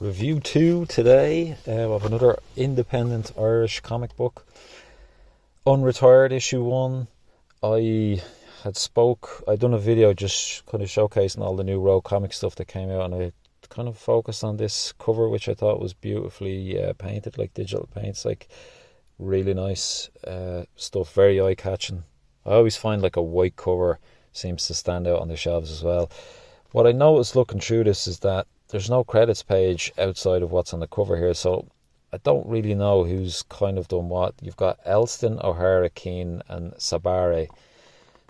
Review 2 today of another independent Irish comic book. Unretired issue 1. I'd done a video just kind of showcasing all the new Row comic stuff that came out, and I kind of focused on this cover, which I thought was beautifully painted, like digital paints, like really nice stuff, very eye-catching. I always find like a white cover seems to stand out on the shelves as well. What I noticed looking through this is that there's no credits page outside of what's on the cover here, so I don't really know who's kind of done what. You've got Elston, O'Hara, Keane and Sabare.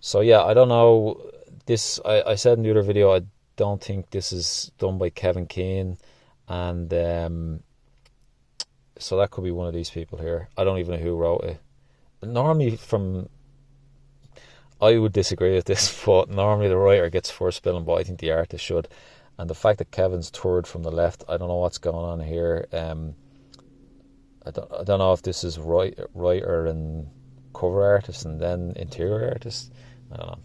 So yeah, I don't know. This I said in the other video, I don't think this is done by Kevin Keane, and so that could be one of these people here. I don't even know who wrote it. Normally I would disagree with this, but normally the writer gets first billing, but I think the artist should. And the fact that Kevin's third from the left, I don't know what's going on here. I don't know if this is writer and cover artist and then interior artist. I don't know.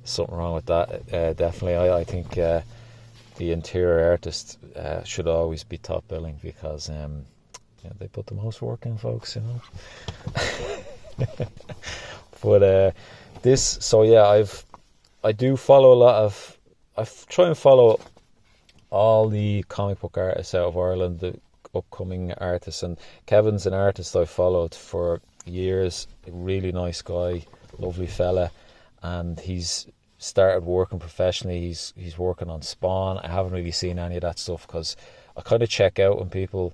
Something wrong with that. Definitely, I think the interior artist should always be top billing, because they put the most work in, folks. But this, so yeah, I do follow a lot of. I try and follow all the comic book artists out of Ireland, the upcoming artists, and Kevin's an artist I followed for years. A really nice guy, lovely fella, and he's started working professionally. He's working on Spawn. I haven't really seen any of that stuff because I kind of check out when people.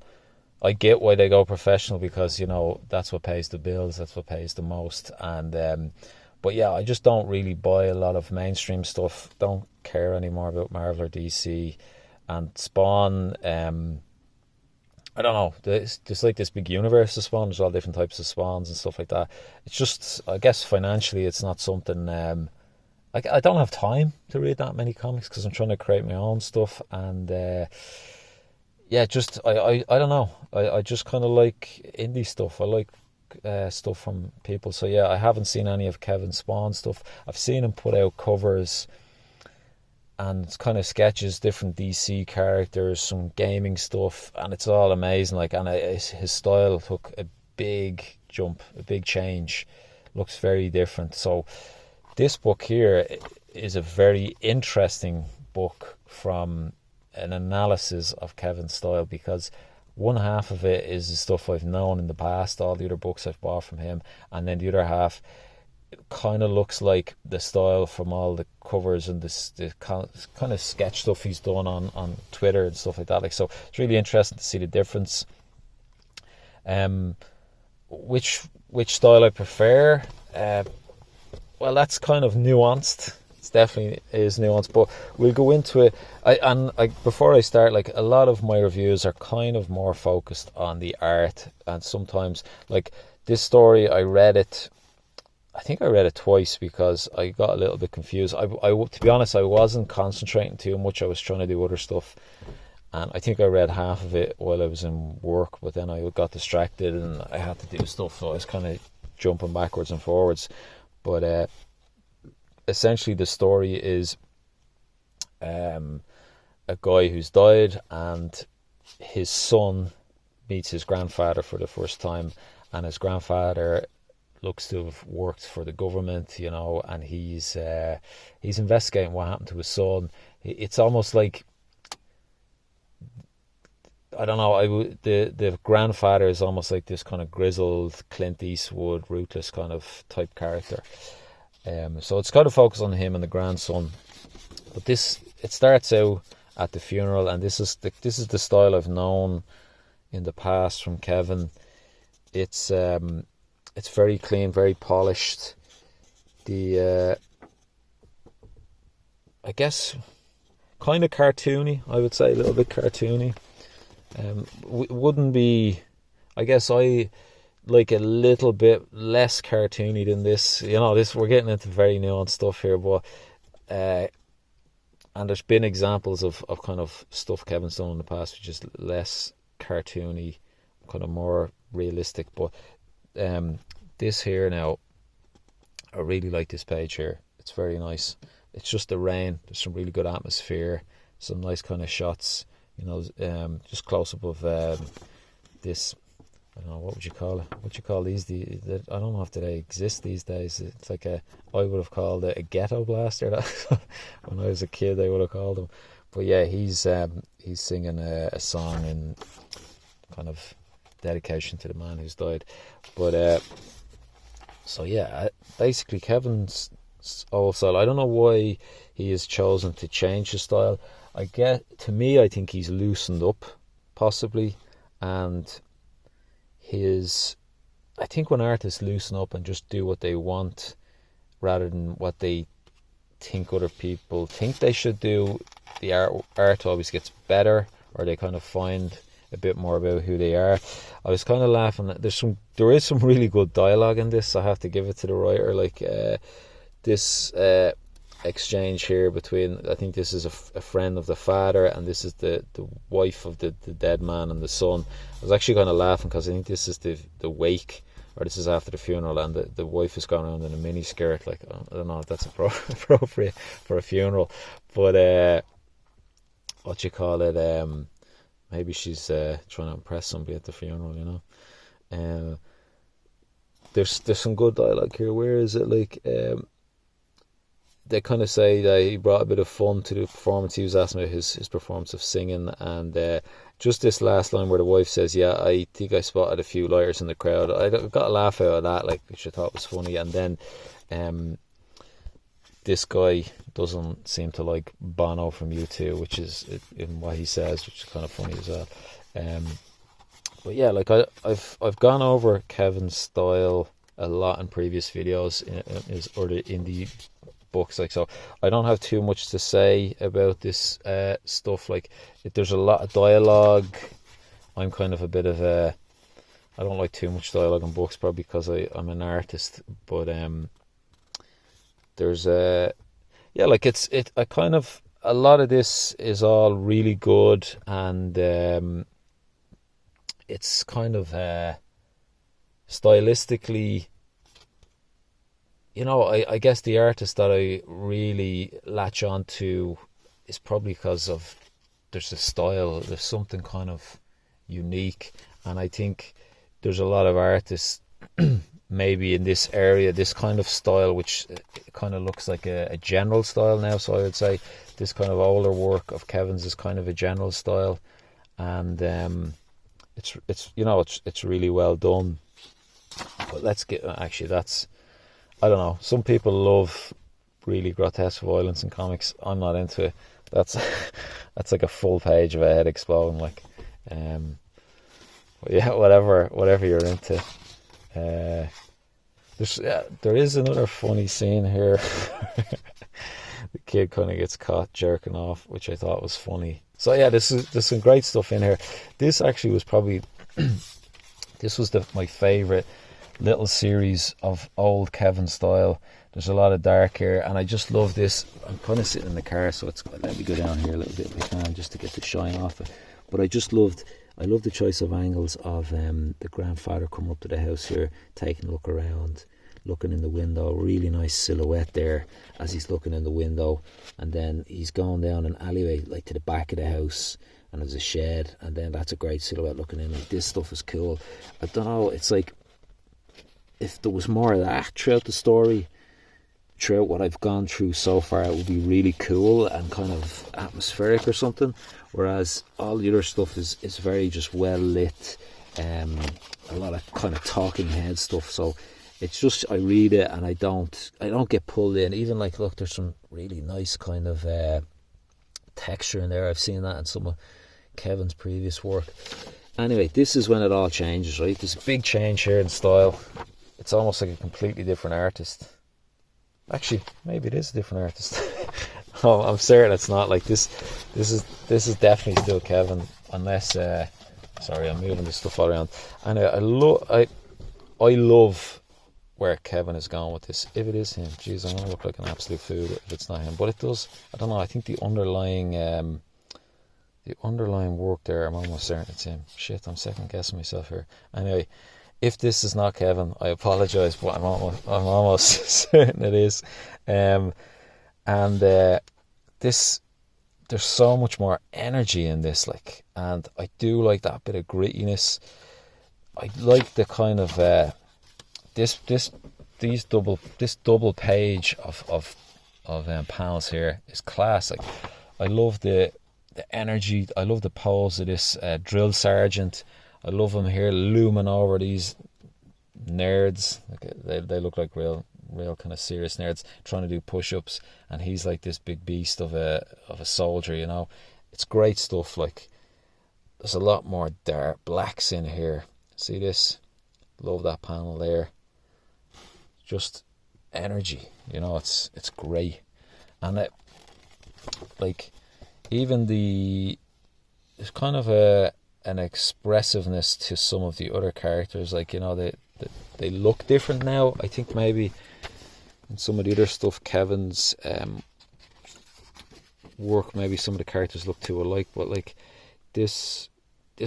I get why they go professional, because that's what pays the bills, that's what pays the most, and but yeah, I just don't really buy a lot of mainstream stuff. Don't care anymore about Marvel or DC. And Spawn, I don't know, there's like this big universe of Spawn. There's all different types of Spawns and stuff like that. It's just, I guess financially it's not something, I don't have time to read that many comics because I'm trying to create my own stuff. And yeah, just, I don't know, I just kind of like indie stuff. I like stuff from people. So yeah, I haven't seen any of Kevin's Spawn stuff. I've seen him put out covers and kind of sketches, different DC characters, some gaming stuff, and it's all amazing. Like, and his style took a big jump, a big change. Looks very different. So this book here is a very interesting book from an analysis of Kevin's style, because one half of it is the stuff I've known in the past, all the other books I've bought from him, and then the other half kind of looks like the style from all the covers and the kind of sketch stuff he's done on Twitter and stuff like that. Like, so it's really interesting to see the difference. Which style I prefer? Well, that's kind of nuanced. It's definitely is nuanced, but we'll go into it. Before I start, like, a lot of my reviews are kind of more focused on the art, and sometimes, like this story, I think I read it twice because I got a little bit confused. To be honest, I wasn't concentrating too much. I was trying to do other stuff, and I think I read half of it while I was in work, but then I got distracted and I had to do stuff, so I was kind of jumping backwards and forwards. But essentially the story is a guy who's died, and his son meets his grandfather for the first time, and his grandfather looks to have worked for the government, and he's investigating what happened to his son. It's almost like, I don't know, the grandfather is almost like this kind of grizzled Clint Eastwood, ruthless kind of type character. So it's kind of focused on him and the grandson. But it starts out at the funeral, and this is the style I've known in the past from Kevin. It's very clean, very polished. I guess kind of cartoony, I would say, a little bit cartoony. Wouldn't be, I guess I like a little bit less cartoony than this. We're getting into very nuanced stuff here, but and there's been examples of kind of stuff Kevin's done in the past which is less cartoony, kind of more realistic. But this here now, I really like this page here. It's very nice. It's just the rain. There's some really good atmosphere, some nice kind of shots. just close up of this. I don't know, what would you call it? What do you call these? I don't know if they exist these days. It's like I would have called it a ghetto blaster. When I was a kid, I would have called them. But yeah, he's singing a song in kind of dedication to the man who's died. But so yeah, basically Kevin's old style. I don't know why he has chosen to change his style. I think he's loosened up, possibly, and I think when artists loosen up and just do what they want rather than what they think other people think they should do, the art always gets better, or they kind of find a bit more about who they are. I was kind of laughing at there is some really good dialogue in this. I have to give it to the writer. Like this exchange here between, I think this is a friend of the father, and this is the wife of the dead man and the son. I was actually kind of laughing because I think this is the wake, or this is after the funeral, and the wife is going around in a mini skirt. Like, I don't know if that's appropriate for a funeral, but what you call it, maybe she's trying to impress somebody at the funeral, there's some good dialogue here. Where is it? Like, they kind of say that he brought a bit of fun to the performance. He was asking about his performance of singing, and just this last line where the wife says, "Yeah, I think I spotted a few liars in the crowd." I got a laugh out of that, like, which I thought was funny. And then this guy doesn't seem to like Bono from U2, which is in what he says, which is kind of funny as well. But yeah, like I've gone over Kevin's style a lot in previous videos or the indie books, like, so I don't have too much to say about this stuff. Like, there's a lot of dialogue. I'm kind of a bit of I don't like too much dialogue in books, probably because I'm an artist. But there's like I kind of, a lot of this is all really good, and it's kind of stylistically, I guess the artist that I really latch on to is probably because of there's a style, there's something kind of unique, and I think there's a lot of artists maybe in this area, this kind of style, which kind of looks like a general style now. So I would say this kind of older work of Kevin's is kind of a general style, and it's really well done. But let's get, actually, that's, I don't know, some people love really grotesque violence in comics. I'm not into it. That's like a full page of a head exploding, like, but yeah, whatever you're into. There is another funny scene here. The kid kind of gets caught jerking off, which I thought was funny. So yeah, there's some great stuff in here. This actually was probably this was my favourite little series of old Kevin style. There's a lot of dark here, and I just love this. I'm kind of sitting in the car, so let me go down here a little bit if I can, just to get the shine off it. But I love the choice of angles of the grandfather coming up to the house here, taking a look around, looking in the window. Really nice silhouette there as he's looking in the window, and then he's going down an alleyway, like, to the back of the house, and there's a shed, and then that's a great silhouette looking in. Like, this stuff is cool. I don't know, it's like, if there was more of that throughout the story, throughout what I've gone through so far, it would be really cool and kind of atmospheric or something. Whereas all the other stuff is very just well lit, a lot of kind of talking head stuff. So it's just, I read it and I don't get pulled in. Even, like, look, there's some really nice kind of texture in there. I've seen that in some of Kevin's previous work. Anyway, this is when it all changes, right? There's a big change here in style. It's almost like a completely different artist. Actually, maybe it is a different artist. Oh, I'm certain it's not. Like, this is definitely still Kevin, unless sorry, I'm moving this stuff all around. And I love where Kevin is going with this. If it is him, geez, I'm gonna look like an absolute fool if it's not him. But it does, I don't know, I think the underlying work there, I'm almost certain it's him. Shit, I'm second guessing myself here. Anyway, if this is not Kevin, I apologise, but I'm almost certain it is. And there's there's so much more energy in this, like, and I do like that bit of grittiness. I like the kind of this double page of panels here is class. Like, I love the energy. I love the pose of this drill sergeant. I love him here looming over these nerds. Like, they look like real kind of serious nerds trying to do push-ups, and he's like this big beast of a soldier, you know. It's great stuff. Like, there's a lot more dark blacks in here. See this? Love that panel there. Just energy, you know. It's great. And it, like, even there's kind of an expressiveness to some of the other characters. Like, you know, they look different now. I think maybe in some of the other stuff, Kevin's work, maybe some of the characters look too alike, but like this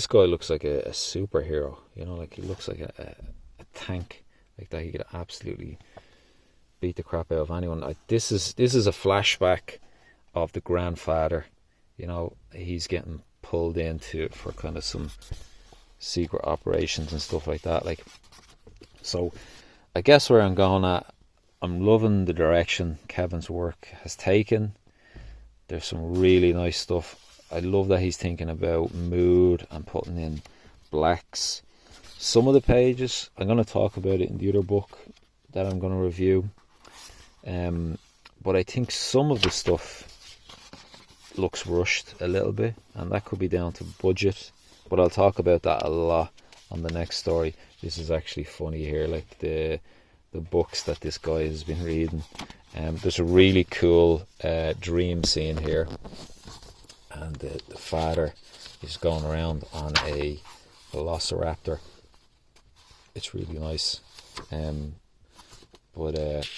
guy looks like a superhero, you know. Like, he looks like a tank, like that. He could absolutely beat the crap out of anyone. This is a flashback of the grandfather, you know. He's getting pulled into for kind of some secret operations and stuff like that. Like, so I guess where I'm going at, I'm loving the direction Kevin's work has taken. There's some really nice stuff. I love that he's thinking about mood and putting in blacks. Some of the pages, I'm going to talk about it in the other book that I'm going to review. But I think some of the stuff looks rushed a little bit, and that could be down to budget. But I'll talk about that a lot on the next story. This is actually funny here, like the books that this guy has been reading. There's a really cool dream scene here, and the father is going around on a velociraptor. It's really nice. But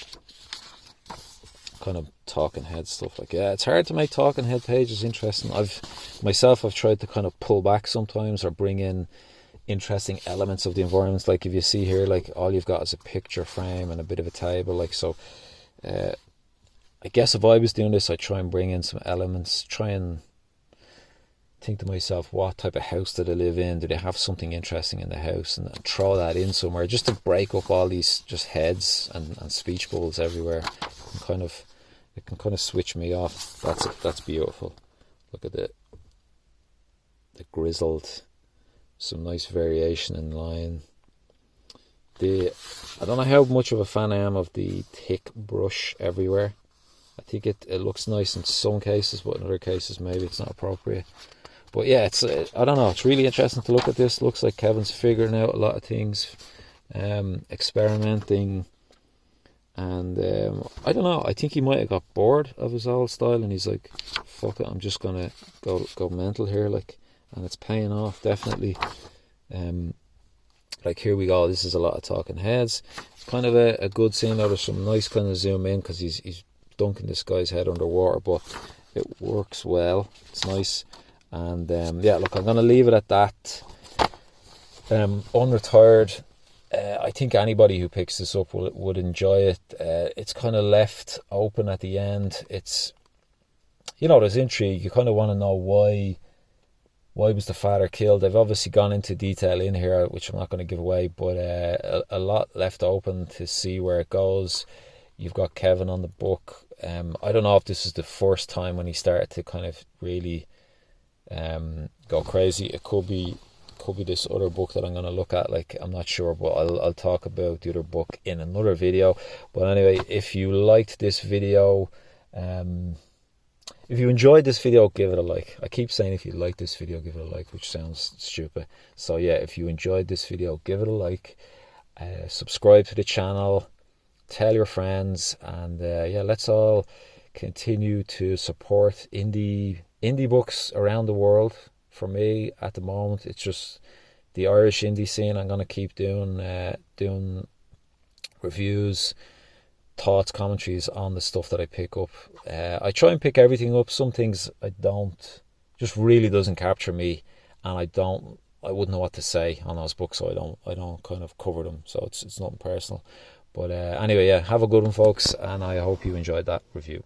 kind of talking head stuff, like, yeah, it's hard to make talking head pages interesting. I've tried to kind of pull back sometimes, or bring in interesting elements of the environments. Like, if you see here, like, all you've got is a picture frame and a bit of a table, like, so I guess if I was doing this, I'd try and bring in some elements, try and think to myself, what type of house do they live in? Do they have something interesting in the house? And throw that in somewhere, just to break up all these just heads and speech bubbles everywhere. It can kind of switch me off. That's beautiful. Look at the grizzled, some nice variation in line. I don't know how much of a fan I am of the thick brush everywhere. I think it looks nice in some cases, but in other cases maybe it's not appropriate. But yeah, it's I don't know, it's really interesting to look at this. Looks like Kevin's figuring out a lot of things, experimenting, and I don't know, I think he might have got bored of his old style, and he's like, fuck it, I'm just gonna go mental here, like, and it's paying off, definitely. Like, here we go, this is a lot of talking heads. It's kind of a good scene. There's some nice kind of zoom in, because he's dunking this guy's head underwater, but it works well. It's nice. And yeah, look, I'm gonna leave it at that. Unretired, I think anybody who picks this up would enjoy it. It's kind of left open at the end. It's, you know, there's intrigue. You kind of want to know why was the father killed. They've obviously gone into detail in here, which I'm not going to give away, but a lot left open to see where it goes. You've got Kevin on the book. I don't know if this is the first time when he started to kind of really go crazy. It could be this other book that I'm going to look at. Like, I'm not sure, but I'll talk about the other book in another video. But anyway, if you liked this video, if you enjoyed this video, give it a like. I keep saying if you like this video, give it a like, which sounds stupid. So yeah, if you enjoyed this video, give it a like. Subscribe to the channel. Tell your friends. And yeah, let's all continue to support indie books around the world. For me, at the moment, it's just the Irish indie scene. I'm going to keep doing reviews, thoughts, commentaries on the stuff that I pick up. I try and pick everything up. Some things I don't, just really doesn't capture me, and I wouldn't know what to say on those books, so I don't kind of cover them. So it's nothing personal. But anyway, yeah, have a good one, folks, and I hope you enjoyed that review.